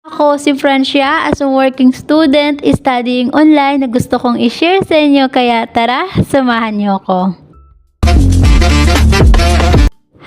Ako si Francia, as a working student, studying online na gusto kong i-share sa inyo, kaya tara, samahan niyo ako.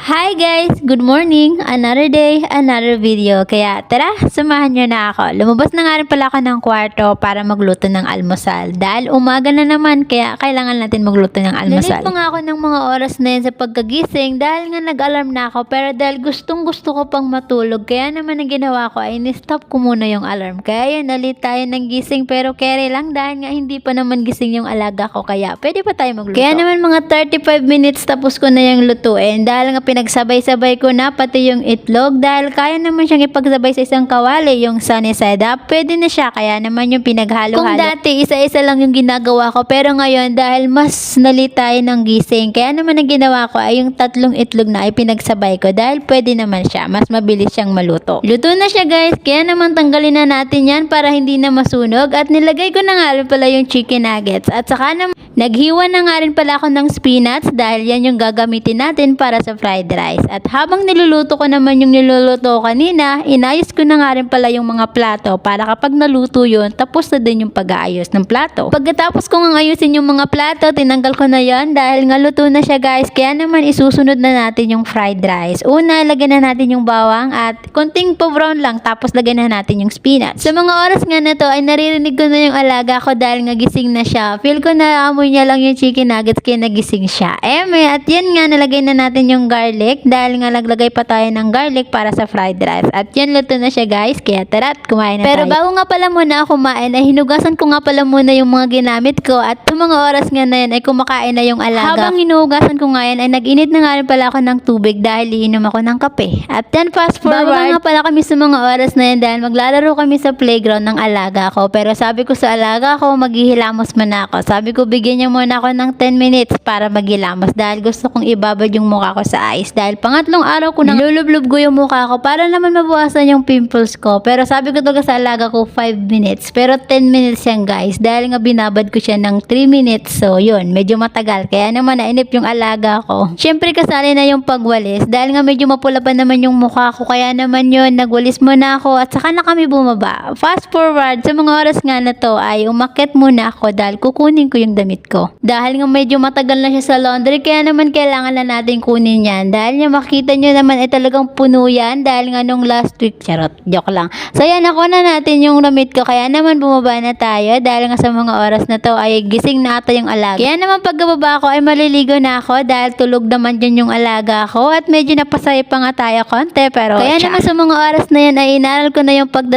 Hi guys! Good morning! Another day, another video. Kaya tara, samahan nyo na ako. Lumabas na nga rin pala ako ng kwarto para magluto ng almusal. Dahil umaga na naman, kaya kailangan natin magluto ng almusal. Nalit pa nga ako ng mga oras na yun sa pagkagising dahil nga nag-alarm na ako. Pero dahil gustong gusto ko pang matulog, kaya naman ang ginawa ko ay ni-stop ko muna yung alarm. Kaya yun, nalit tayo ng gising pero carry lang dahil nga hindi pa naman gising yung alaga ko. Kaya pwede pa tayo magluto. Kaya naman mga 35 minutes tapos ko na yung lutuin dahil nga pinagsabay-sabay ko na pati yung itlog dahil kaya naman siyang ipagsabay sa isang kawali, yung sunny side up, pwede na siya, kaya naman yung pinaghalo-halo. Kung dati isa-isa lang yung ginagawa ko, pero ngayon dahil mas nalitay ng gising, kaya naman ang ginawa ko ay yung 3 itlog na ay pinagsabay ko dahil pwede naman siya, mas mabilis siyang maluto. Luto na siya guys, kaya naman tanggalin na natin yan para hindi na masunog at nilagay ko na nga rin pala yung chicken nuggets at saka naman naghiwa na nga rin pala ako ng spinach dahil yan yung gagamitin natin para sa fried rice. At habang niluluto ko naman yung niluluto ko kanina, inayos ko na nga rin pala yung mga plato para kapag naluto yun, tapos na din yung pag-aayos ng plato. Pagkatapos ko nga ayusin yung mga plato, tinanggal ko na yan dahil nga luto na siya guys. Kaya naman isusunod na natin yung fried rice. Una, lagyan na natin yung bawang at konting pa-brown lang, tapos lagyan na natin yung spinach. Sa mga oras nga na to ay naririnig ko na yung alaga ko dahil nga gising na siya. Feel ko na amoy niya lang yung chicken nuggets kaya nagising siya. At yan nga, nalagay na natin yung garlic dahil nga naglagay pa tayo ng garlic para sa fried rice. At yan, luto na siya guys, kaya tara at kumain na tayo. Pero bago nga pala muna ako kumain ay hinugasan ko nga pala muna yung mga ginamit ko at sa mga oras nga na yan ay kumakain na yung alaga. Habang hinugasan ko nga yan ay nag-init na nga rin pala ako ng tubig dahil iinom ako ng kape. At yan, fast forward. Bago nga pala kami sa mga oras na yan dahil maglalaro kami sa playground ng alaga ko. Pero sabi ko sa alaga ko, maghihilamos man ako. Sabi ko, bigyan niya muna ako ng 10 minutes para maghilamos dahil gusto kong ibabad yung mukha ko sa ice. Dahil pangatlong araw ko nang lulublob ko yung mukha ko para naman mabawasan yung pimples ko. Pero sabi ko talaga sa alaga ko 5 minutes. Pero 10 minutes yan guys dahil nga binabad ko siya ng 3 minutes. So yun, medyo matagal. Kaya naman nainip yung alaga ko. Siyempre kasali na yung pagwalis dahil nga medyo mapula pa naman yung mukha ko. Kaya naman yun, nagwalis muna ako at saka na kami bumaba. Fast forward, sa mga oras nga na to ay umakyat muna ako dahil kukunin ko yung damit ko. Dahil nga medyo matagal na siya sa laundry, kaya naman kailangan na natin kunin yan. Dahil nga makita nyo naman ay talagang puno yan dahil nga nung last week, charot, joke lang. So yan, ako na natin yung damit ko, kaya naman bumaba na tayo dahil nga sa mga oras na to ay gising na ata yung alaga. Kaya naman pagbaba ko ay maliligo na ako dahil tulog naman dyan yung alaga ko at medyo napasaya pa nga tayo konti, pero kaya naman sa mga oras na yan ay inaral ko na yung pagdating